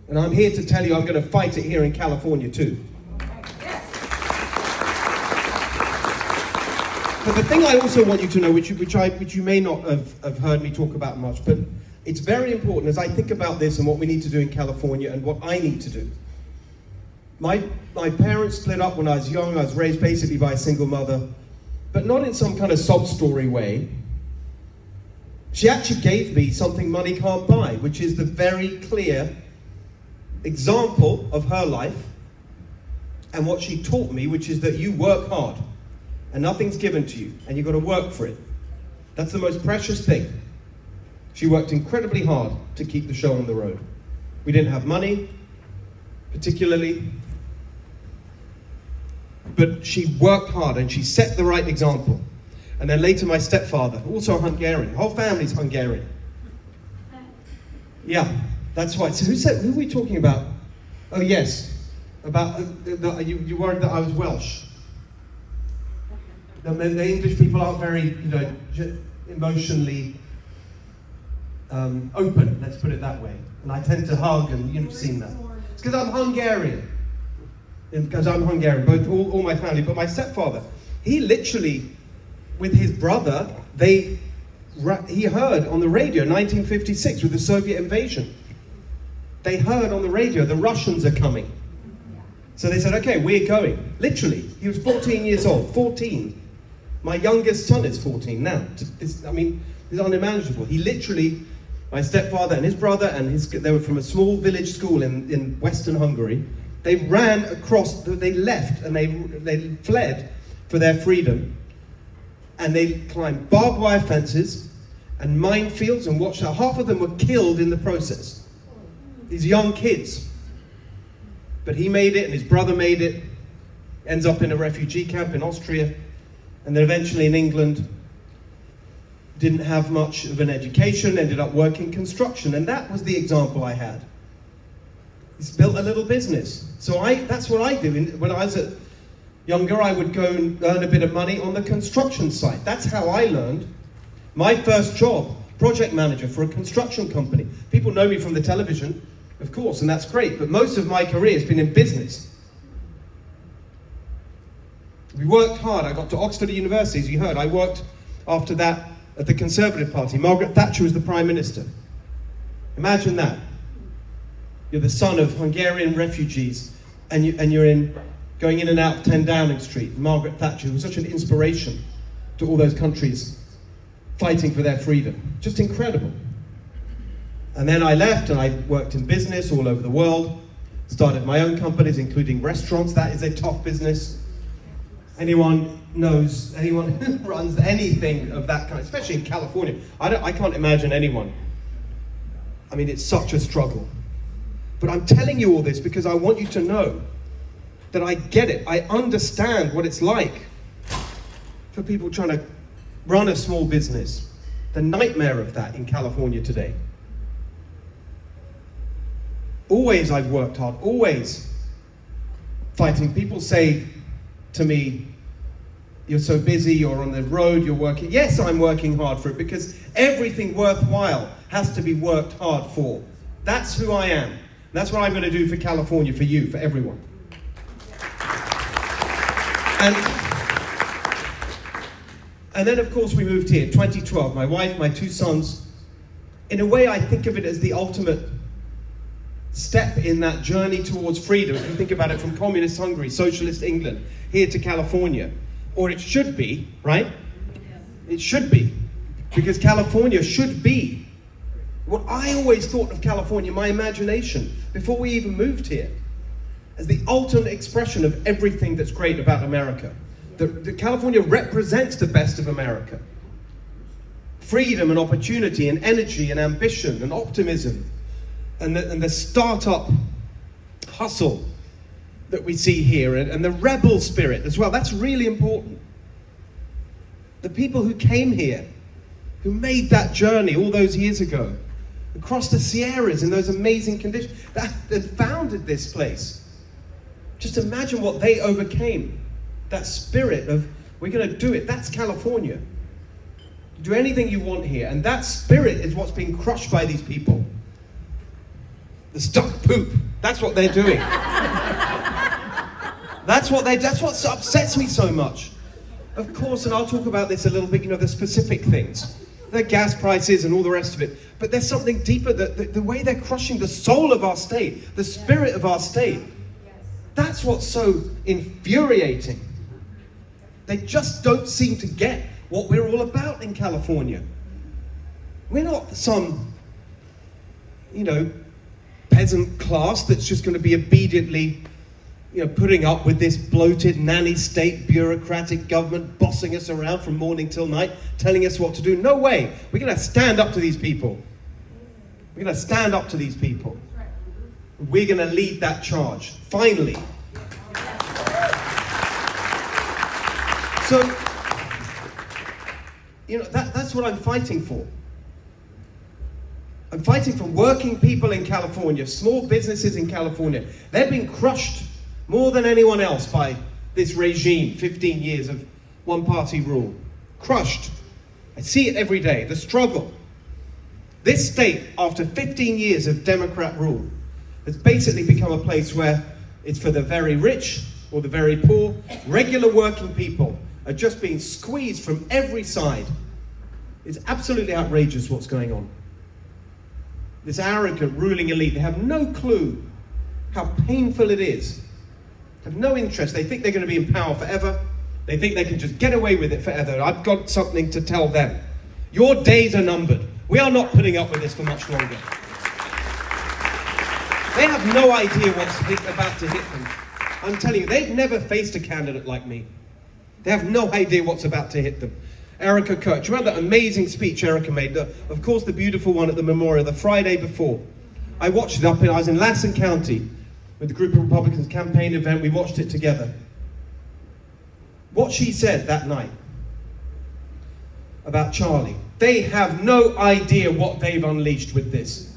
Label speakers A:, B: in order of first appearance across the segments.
A: And I'm here to tell you I'm going to fight it here in California too. But the thing I also want you to know, which you may not have heard me talk about much, but it's very important as I think about this and what we need to do in California and what I need to do. My parents split up when I was young. I was raised basically by a single mother, but not in some kind of sob story way. She actually gave me something money can't buy, which is the very clear example of her life and what she taught me, which is that you work hard and nothing's given to you and you've got to work for it. That's the most precious thing. She worked incredibly hard to keep the show on the road. We didn't have money, particularly, but she worked hard and she set the right example. And then later my stepfather, also Hungarian, the whole family's Hungarian. Yeah, that's right. So who are we talking about? Oh yes, about, you worried that I was Welsh. The English people aren't very, emotionally open, let's put it that way. And I tend to hug, and you've seen that. It's because I'm Hungarian. Both all my family. But my stepfather, he literally, with his brother, he heard on the radio, 1956, with the Soviet invasion. They heard on the radio, the Russians are coming. So they said, okay, we're going. Literally, he was 14 years old, 14. My youngest son is 14 now. It's unimaginable. He literally, my stepfather and his brother, they were from a small village school in Western Hungary. They ran across, they left and they fled for their freedom. And they climbed barbed wire fences and minefields and watched how half of them were killed in the process. These young kids. But he made it and his brother made it. Ends up in a refugee camp in Austria. And then eventually in England. Didn't have much of an education, ended up working construction. And that was the example I had. He's built a little business. So that's what I do. When I was younger, I would go and earn a bit of money on the construction site. That's how I learned. My first job, project manager for a construction company. People know me from the television, of course, and that's great, but most of my career has been in business. We worked hard. I got to Oxford University, as you heard. I worked after that at the Conservative Party. Margaret Thatcher was the Prime Minister. Imagine that. You're the son of Hungarian refugees, and you're going in and out of 10 Downing Street. Margaret Thatcher was such an inspiration to all those countries fighting for their freedom. Just incredible. And then I left and I worked in business all over the world, started my own companies, including restaurants. That is a tough business. Anyone who runs anything of that kind, especially in California, I can't imagine anyone. I mean, it's such a struggle. But I'm telling you all this because I want you to know that I get it. I understand what it's like for people trying to run a small business. The nightmare of that in California today. Always I've worked hard, always fighting. People say to me, you're so busy, you're on the road, you're working. Yes, I'm working hard for it because everything worthwhile has to be worked hard for. That's who I am. That's what I'm going to do for California, for you, for everyone. And then, of course, we moved here, 2012. My wife, my two sons. In a way, I think of it as the ultimate step in that journey towards freedom. If you think about it, from communist Hungary, socialist England, here to California. Or it should be, right? It should be. Because California should be what I always thought of California, my imagination, before we even moved here, as the ultimate expression of everything that's great about America. The California represents the best of America. Freedom and opportunity and energy and ambition and optimism and the startup hustle that we see here and the rebel spirit as well. That's really important. The people who came here, who made that journey all those years ago, across the Sierras in those amazing conditions, that founded this place. Just imagine what they overcame. That spirit of, we're going to do it. That's California. Do anything you want here. And that spirit is what's being crushed by these people. The stuck poop. That's what they're doing. That's what upsets me so much. Of course, and I'll talk about this a little bit, the specific things. The gas prices and all the rest of it. But there's something deeper, the way they're crushing the soul of our state, the spirit of our state. That's what's so infuriating. They just don't seem to get what we're all about in California. We're not some, peasant class that's just going to be obediently, putting up with this bloated nanny state bureaucratic government bossing us around from morning till night, telling us what to do. No way. We're going to stand up to these people. We're going to stand up to these people. We're going to lead that charge. Finally. So, that's what I'm fighting for. I'm fighting for working people in California, small businesses in California. They're being crushed more than anyone else by this regime, 15 years of one-party rule. Crushed. I see it every day, the struggle. This state, after 15 years of Democrat rule, has basically become a place where it's for the very rich or the very poor. Regular working people are just being squeezed from every side. It's absolutely outrageous what's going on. This arrogant ruling elite, they have no clue how painful it is. They have no interest. They think they're going to be in power forever. They think they can just get away with it forever. I've got something to tell them. Your days are numbered. We are not putting up with this for much longer. They have no idea what's about to hit them. I'm telling you, they've never faced a candidate like me. They have no idea what's about to hit them. Erica Kirk, do you remember that amazing speech Erica made? Of course, the beautiful one at the memorial, the Friday before. I watched it I was in Lassen County with a group of Republicans campaign event. We watched it together. What she said that night about Charlie, they have no idea what they've unleashed with this.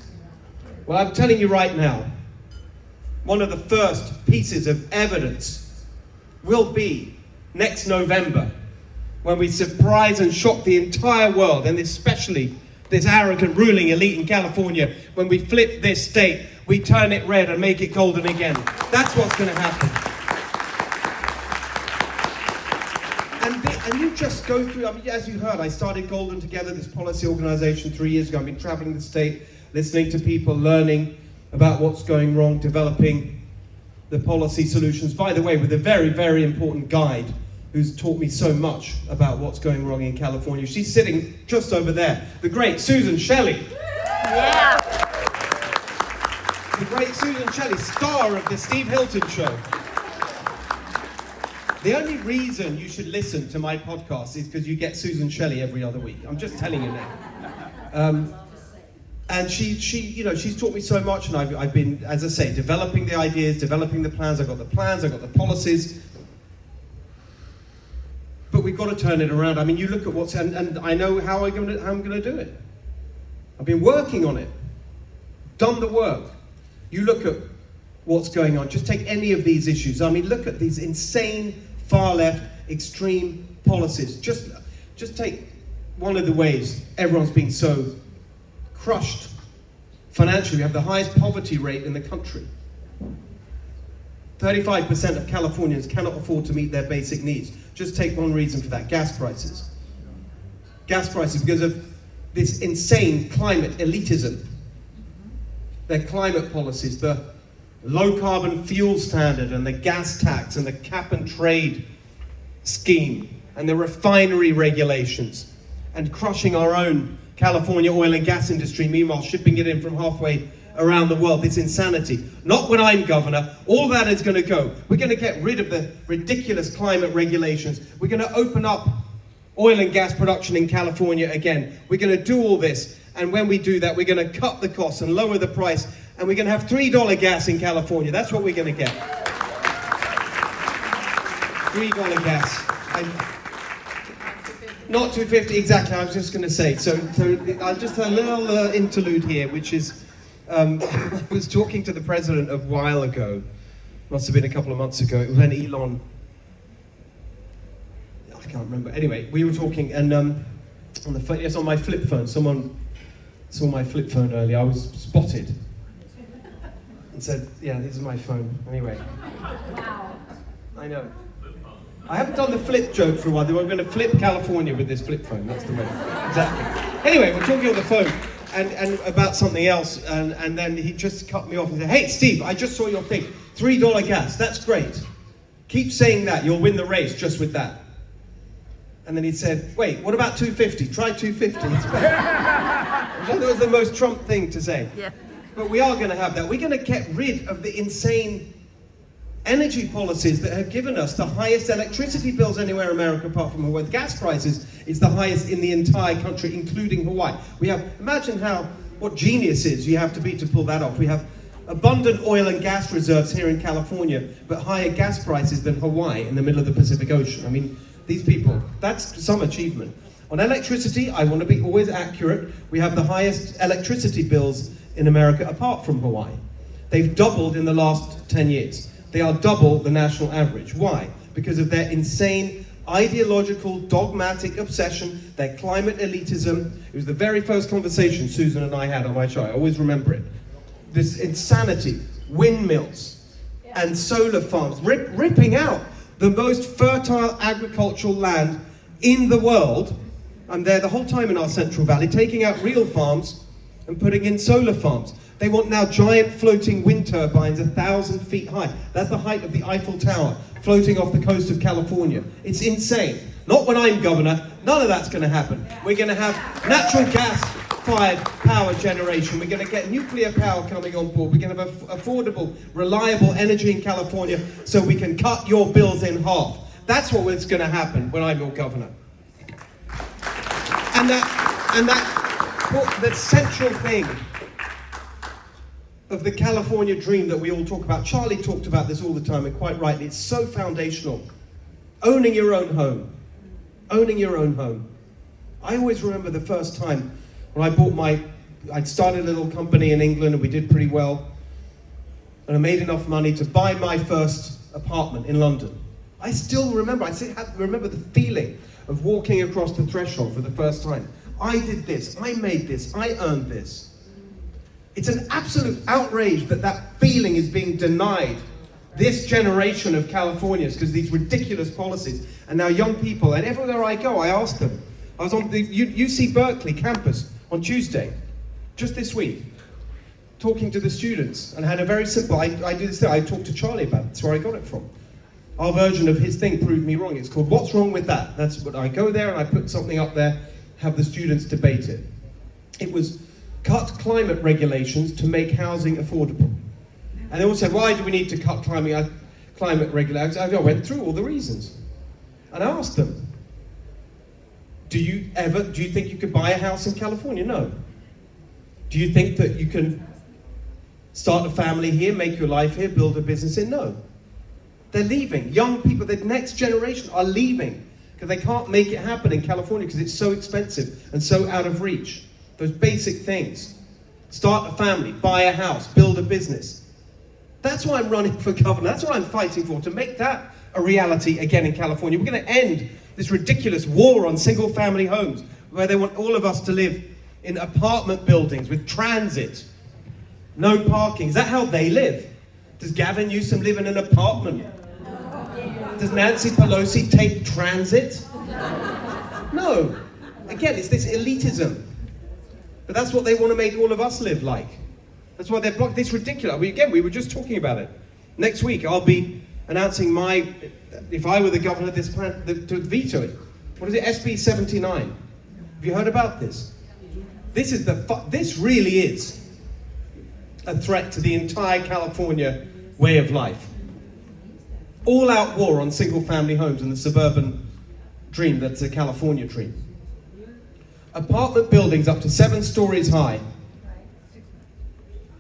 A: Well, I'm telling you right now, one of the first pieces of evidence will be next November, when we surprise and shock the entire world, and especially this arrogant ruling elite in California. When we flip this state, we turn it red and make it golden again. That's what's going to happen. And you just go through, as you heard, I started Golden Together, this policy organization 3 years ago. I've been traveling the state, listening to people, learning about what's going wrong, developing the policy solutions. By the way, with a very, very important guide who's taught me so much about what's going wrong in California. She's sitting just over there. The great Susan Shelley.
B: Yeah.
A: The great Susan Shelley, star of the Steve Hilton Show. The only reason you should listen to my podcast is because you get Susan Shelley every other week. I'm just telling you now. And she's taught me so much, and I've been, as I say, developing the ideas, developing the plans. I've got the plans, I've got the policies. But we've got to turn it around. I mean, you look at what's, and I know how I'm going to do it. I've been working on it, done the work. You look at what's going on. Just take any of these issues. I mean, look at these insane, far-left, extreme policies. Just take one of the ways everyone's being so crushed financially. We have the highest poverty rate in the country. 35% of Californians cannot afford to meet their basic needs. Just take one reason for that: gas prices. Gas prices, because of this insane climate elitism. Their climate policies, the low carbon fuel standard and the gas tax and the cap and trade scheme and the refinery regulations, and crushing our own California oil and gas industry, meanwhile shipping it in from halfway around the world. It's insanity. Not when I'm governor. All that is going to go. We're going to get rid of the ridiculous climate regulations. We're going to open up oil and gas production in California again. We're going to do all this. And when we do that, we're going to cut the costs and lower the price. And we're going to have $3 gas in California. That's what we're going to get. $3 gas. Not $2.50, exactly. I was just going to say. So I'll just a little interlude here, which is, I was talking to the president a while ago, must have been a couple of months ago, when Elon, I can't remember. Anyway, we were talking, and on my flip phone, someone saw my flip phone earlier. I was spotted. and said, yeah, this is my phone. Anyway.
B: Wow.
A: I know. I haven't done the flip joke for a while. They were going to flip California with this flip phone. That's the way. Exactly. Anyway, we're talking on the phone and about something else, and then he just cut me off and said, hey, Steve, I just saw your thing. $3 gas. That's great. Keep saying that. You'll win the race just with that. And then he said, wait, what about 250? Try 250. Which I thought was the most Trump thing to say.
B: Yeah.
A: But we are going to have that. We're going to get rid of the insane energy policies that have given us the highest electricity bills anywhere in America apart from Hawaii. The gas prices is the highest in the entire country, including Hawaii. We have, imagine what genius is you have to be to pull that off. We have abundant oil and gas reserves here in California, but higher gas prices than Hawaii in the middle of the Pacific Ocean. I mean, these people, that's some achievement. On electricity, I want to be always accurate. We have the highest electricity bills in America apart from Hawaii. They've doubled in the last 10 years. They are double the national average. Why? Because of their insane ideological, dogmatic obsession, their climate elitism. It was the very first conversation Susan and I had on my show. I always remember it. This insanity, windmills and solar farms, ripping out the most fertile agricultural land in the world. I'm there the whole time in our Central Valley, taking out real farms and putting in solar farms. They want now giant floating wind turbines 1,000 feet high. That's the height of the Eiffel Tower, floating off the coast of California. It's insane. Not when I'm governor. None of that's going to happen. We're going to have natural gas-fired power generation. We're going to get nuclear power coming on board. We're going to have affordable, reliable energy in California so we can cut your bills in half. That's what's going to happen when I'm your governor. And that central thing of the California dream that we all talk about. Charlie talked about this all the time, and quite rightly. It's so foundational. Owning your own home. Owning your own home. I always remember the first time when I'd started a little company in England and we did pretty well. And I made enough money to buy my first apartment in London. I still remember, remember the feeling of walking across the threshold for the first time. I did this, I made this, I earned this. It's an absolute outrage that feeling is being denied this generation of Californians because of these ridiculous policies. And now young people, and everywhere I go, I ask them. I was on the UC Berkeley campus on Tuesday, just this week, talking to the students, and had a very simple, I do this thing, I talked to Charlie about it, that's where I got it from. Our version of his thing proved me wrong. It's called What's Wrong With That? That's what I go there and I put something up there, have the students debate it. It was cut climate regulations to make housing affordable. And they all said, why do we need to cut climate regulations? I went through all the reasons. And I asked them, do you think you could buy a house in California? No. Do you think that you can start a family here, make your life here, build a business here? No. They're leaving. Young people, the next generation are leaving because they can't make it happen in California because it's so expensive and so out of reach. Those basic things. Start a family, buy a house, build a business. That's why I'm running for governor. That's what I'm fighting for, to make that a reality again in California. We're going to end this ridiculous war on single-family homes where they want all of us to live in apartment buildings with transit. No parking. Is that how they live? Does Gavin Newsom live in an apartment? Does Nancy Pelosi take transit? No. Again, it's this elitism. But that's what they want to make all of us live like. That's why they're blocked. It's ridiculous. We were just talking about it. Next week, I'll be announcing if I were the governor of this planet, to veto it. What is it? SB 79. Have you heard about this? This really is a threat to the entire California way of life. All-out war on single-family homes and the suburban dream that's a California dream. Apartment buildings up to 7 stories high,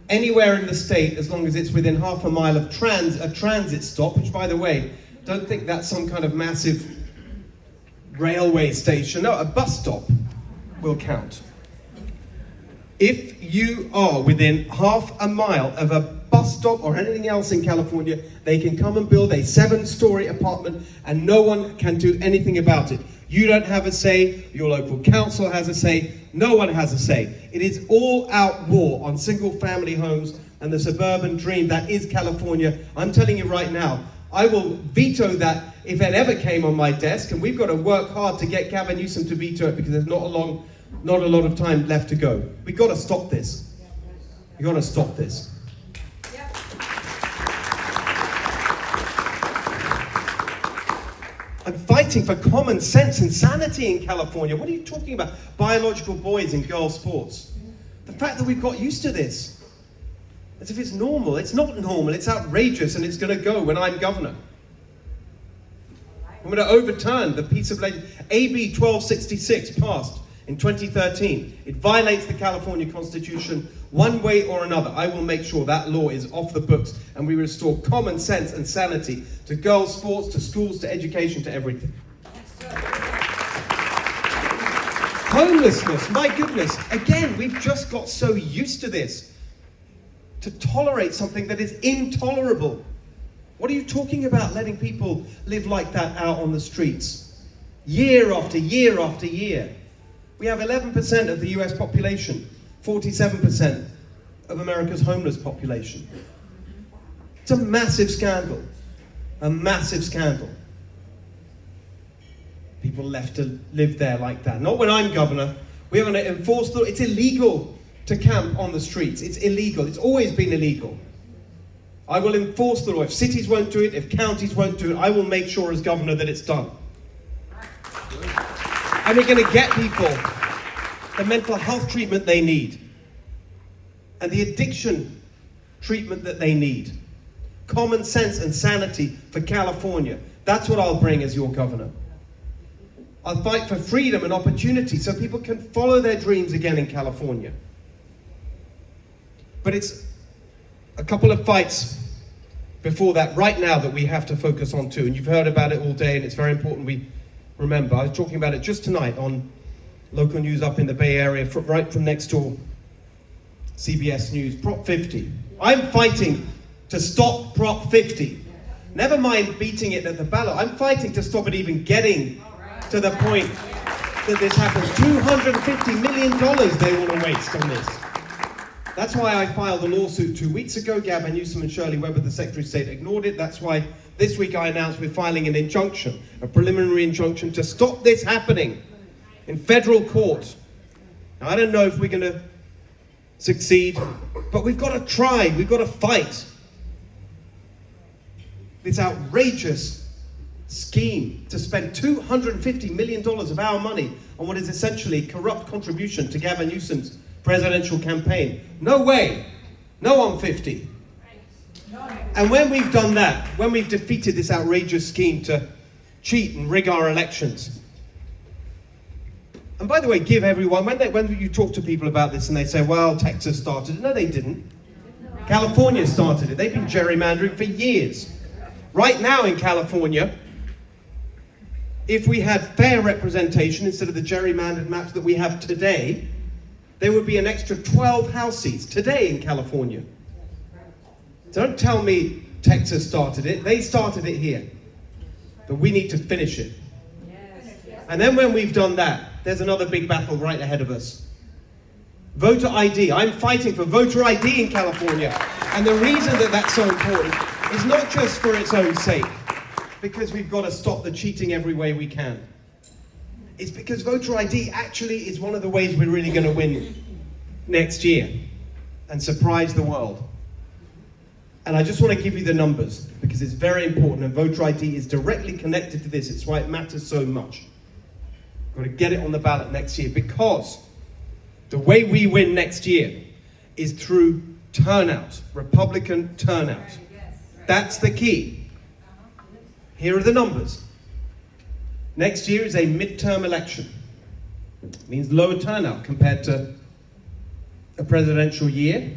A: anywhere in the state, as long as it's within half a mile of a transit stop, which, by the way, don't think that's some kind of massive railway station. No, a bus stop will count. If you are within half a mile of a bus stop or anything else in California, they can come and build a 7-story apartment and no one can do anything about it. You don't have a say, your local council has a say, no one has a say. It is all-out war on single-family homes and the suburban dream that is California, I'm telling you right now, I will veto that if it ever came on my desk, and we've got to work hard to get Gavin Newsom to veto it because there's not a lot of time left to go. We've got to stop this. We've got to stop this. I'm fighting for common sense and sanity in California. What are you talking about? Biological boys and girls sports. The fact that we've got used to this, as if it's normal. It's not normal, it's outrageous, and it's going to go when I'm governor. I'm going to overturn the piece of legislation. AB 1266 passed in 2013. It violates the California Constitution one way or another. I will make sure that law is off the books and we restore common sense and sanity to girls' sports, to schools, to education, to everything. Homelessness, my goodness. Again, we've just got so used to this, to tolerate something that is intolerable. What are you talking about, letting people live like that out on the streets? Year after year after year. We have 11% of the US population, 47% of America's homeless population. It's a massive scandal. A massive scandal. People left to live there like that. Not when I'm governor. We're going to enforce the... It's illegal to camp on the streets. It's illegal. It's always been illegal. I will enforce the law. If cities won't do it, if counties won't do it, I will make sure as governor that it's done. And we're going to get people the mental health treatment they need and the addiction treatment that they need. Common sense and sanity for California. That's what I'll bring as your governor. I'll fight for freedom and opportunity so people can follow their dreams again in California. But it's a couple of fights before that right now that we have to focus on too. And you've heard about it all day, and it's very important we remember. I was talking about it just tonight on local news up in the Bay Area, right from next door, CBS News. Prop 50. I'm fighting to stop Prop 50. Never mind beating it at the ballot. I'm fighting to stop it even getting to the point that this happens. $250 million they want to waste on this. That's why I filed a lawsuit 2 weeks ago. Gavin Newsom and Shirley Weber, the Secretary of State, ignored it. That's why this week I announced we're filing an injunction, a preliminary injunction to stop this happening in federal court. Now, I don't know if we're going to succeed, but we've got to try. We've got to fight this outrageous scheme to spend $250 million of our money on what is essentially corrupt contribution to Gavin Newsom's presidential campaign. No way. No on 50. And when we've done that, when we've defeated this outrageous scheme to cheat and rig our elections, and by the way, give everyone, when you talk to people about this and they say, well, Texas started it. No, they didn't. California started it. They've been gerrymandering for years. Right now in California, if we had fair representation instead of the gerrymandered maps that we have today, there would be an extra 12 House seats today in California. Don't tell me Texas started it. They started it here. But we need to finish it. And then when we've done that, there's another big battle right ahead of us. Voter ID. I'm fighting for voter ID in California. And the reason that that's so important is not just for its own sake, because we've got to stop the cheating every way we can. It's because voter ID actually is one of the ways we're really going to win next year and surprise the world. And I just want to give you the numbers because it's very important, and voter ID is directly connected to this. It's why it matters so much. We've got to get it on the ballot next year, because the way we win next year is through turnout, Republican turnout. That's the key. Here are the numbers. Next year is a midterm election. It means lower turnout compared to a presidential year.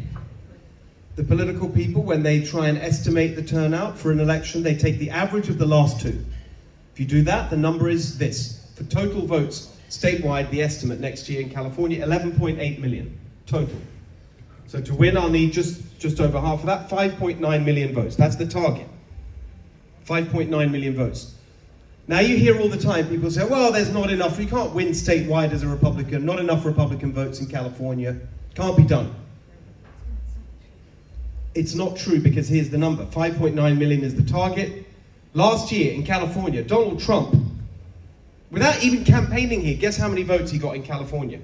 A: The political people, when they try and estimate the turnout for an election, they take the average of the last two. If you do that, the number is this. For total votes statewide, the estimate next year in California, 11.8 million total. So to win, I'll need just over half of that, 5.9 million votes. That's the target. 5.9 million votes. Now you hear all the time people say, well, there's not enough, you can't win statewide as a Republican, not enough Republican votes in California, can't be done. It's not true, because here's the number. 5.9 million is the target. Last year in California, Donald Trump, without even campaigning here, guess how many votes he got in California?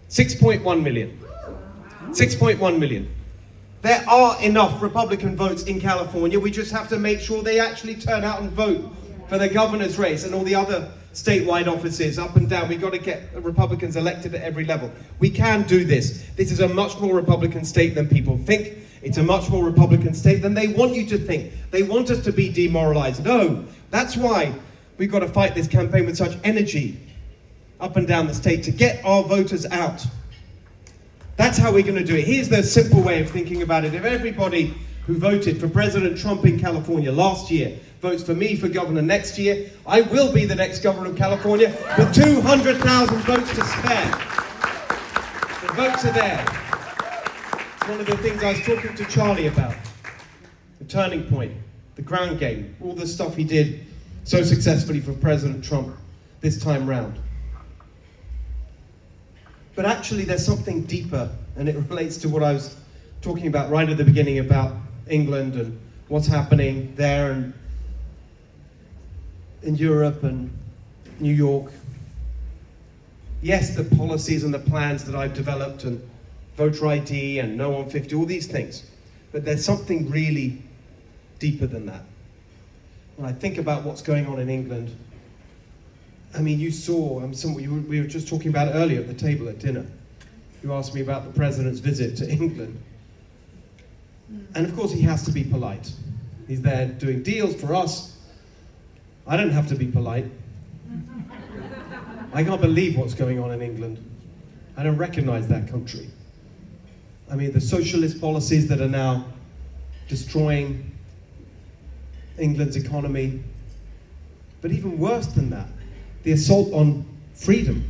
A: 6.1 million. 6.1 million. There are enough Republican votes in California. We just have to make sure they actually turn out and vote for the governor's race and all the other statewide offices up and down. We've got to get Republicans elected at every level. We can do this. This is a much more Republican state than people think. It's a much more Republican state than they want you to think. They want us to be demoralized. No, that's why we've got to fight this campaign with such energy up and down the state to get our voters out. That's how we're going to do it. Here's the simple way of thinking about it. If everybody who voted for President Trump in California last year votes for me for governor next year, I will be the next governor of California with 200,000 votes to spare. The votes are there. It's one of the things I was talking to Charlie about. The turning point, the ground game, all the stuff he did so successfully for President Trump this time round. But actually there's something deeper, and it relates to what I was talking about right at the beginning about England and what's happening there and in Europe and New York. Yes, the policies and the plans that I've developed and voter ID and no on 50, all these things. But there's something really deeper than that. When I think about what's going on in England, I mean, you saw, we were just talking about it earlier at the table at dinner. You asked me about the president's visit to England. And of course he has to be polite. He's there doing deals for us. I don't have to be polite. I can't believe what's going on in England. I don't recognize that country. I mean, the socialist policies that are now destroying England's economy. But even worse than that, the assault on freedom.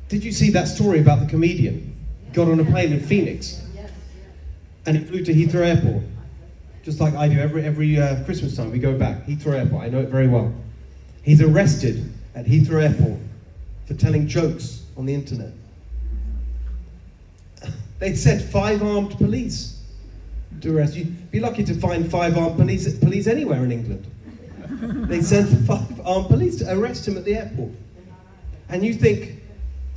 A: Did you see that story about the comedian? Got on a plane in Phoenix and he flew to Heathrow Airport, just like I do every Christmas time. We go back, Heathrow Airport, I know it very well. He's arrested at Heathrow Airport for telling jokes on the internet. They sent 5 armed police to arrest you. Be lucky to find 5 armed police anywhere in England. They sent 5 armed police to arrest him at the airport. And you think,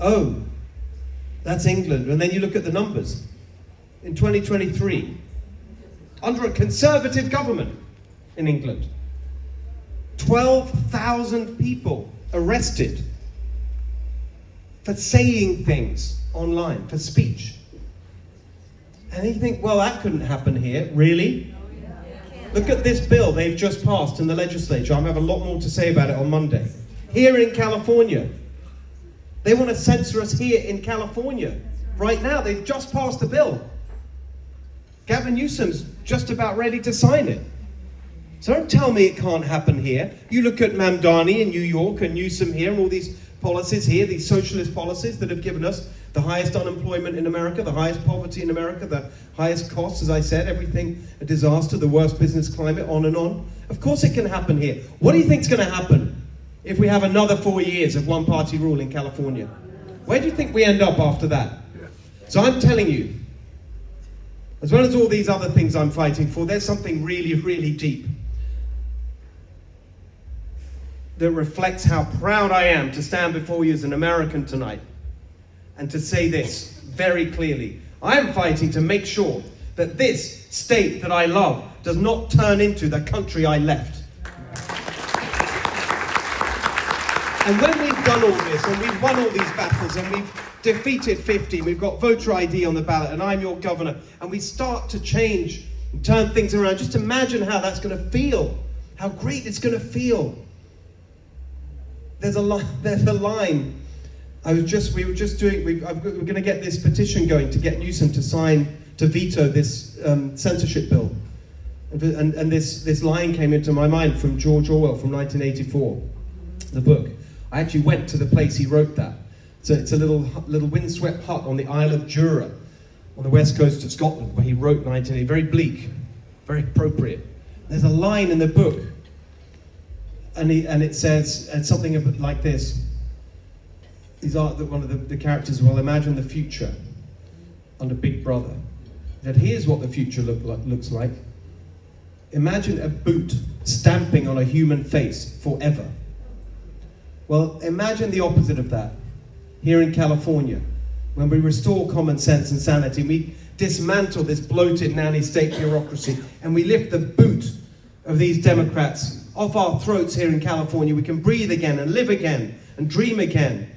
A: oh, that's England. And then you look at the numbers. In 2023, under a conservative government in England, 12,000 people arrested for saying things online, for speech. And you think, well, that couldn't happen here. Really? Look at this bill they've just passed in the legislature. I'll have a lot more to say about it on Monday. Here in California. They want to censor us here in California. Right now, they've just passed a bill. Gavin Newsom's just about ready to sign it. So don't tell me it can't happen here. You look at Mamdani in New York and Newsom here and all these policies here, these socialist policies that have given us the highest unemployment in America, the highest poverty in America, the highest costs, as I said, everything a disaster, the worst business climate, on and on. Of course it can happen here. What do you think's going to happen if we have another 4 years of one-party rule in California? Where do you think we end up after that? So I'm telling you, as well as all these other things I'm fighting for, there's something really, really deep that reflects how proud I am to stand before you as an American tonight and to say this very clearly. I am fighting to make sure that this state that I love does not turn into the country I left. And when we've done all this, and we've won all these battles, and we've defeated 50, we've got voter ID on the ballot, and I'm your governor, and we start to change and turn things around, just imagine how that's going to feel, how great it's going to feel. There's a line. We're going to get this petition going to get Newsom to veto this censorship bill. And this line came into my mind from George Orwell from 1984, the book. I actually went to the place he wrote that. So it's a little windswept hut on the Isle of Jura, on the west coast of Scotland, where he wrote 1980. Very bleak, very appropriate. There's a line in the book, and it says something like this. One of the characters will imagine the future under Big Brother. that here's what the future looks like. Imagine a boot stamping on a human face forever. Well, imagine the opposite of that. Here in California, when we restore common sense and sanity, we dismantle this bloated nanny state bureaucracy, and we lift the boot of these Democrats off our throats here in California. We can breathe again and live again and dream again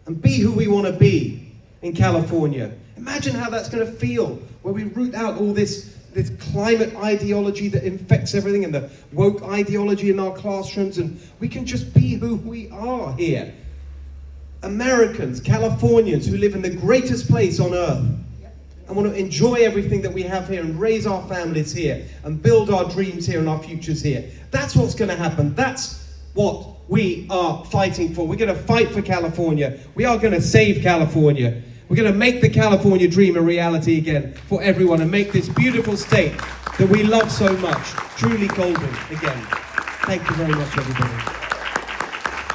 A: and be who we want to be in California. Imagine how that's going to feel when we root out all this climate ideology that infects everything and the woke ideology in our classrooms, and we can just be who we are here. Americans, Californians who live in the greatest place on earth and want to enjoy everything that we have here and raise our families here and build our dreams here and our futures here. That's what's going to happen. That's what we are fighting for. We're going to fight for California. We are going to save California. We're going to make the California dream a reality again for everyone and make this beautiful state that we love so much truly golden again. Thank you very much, everybody.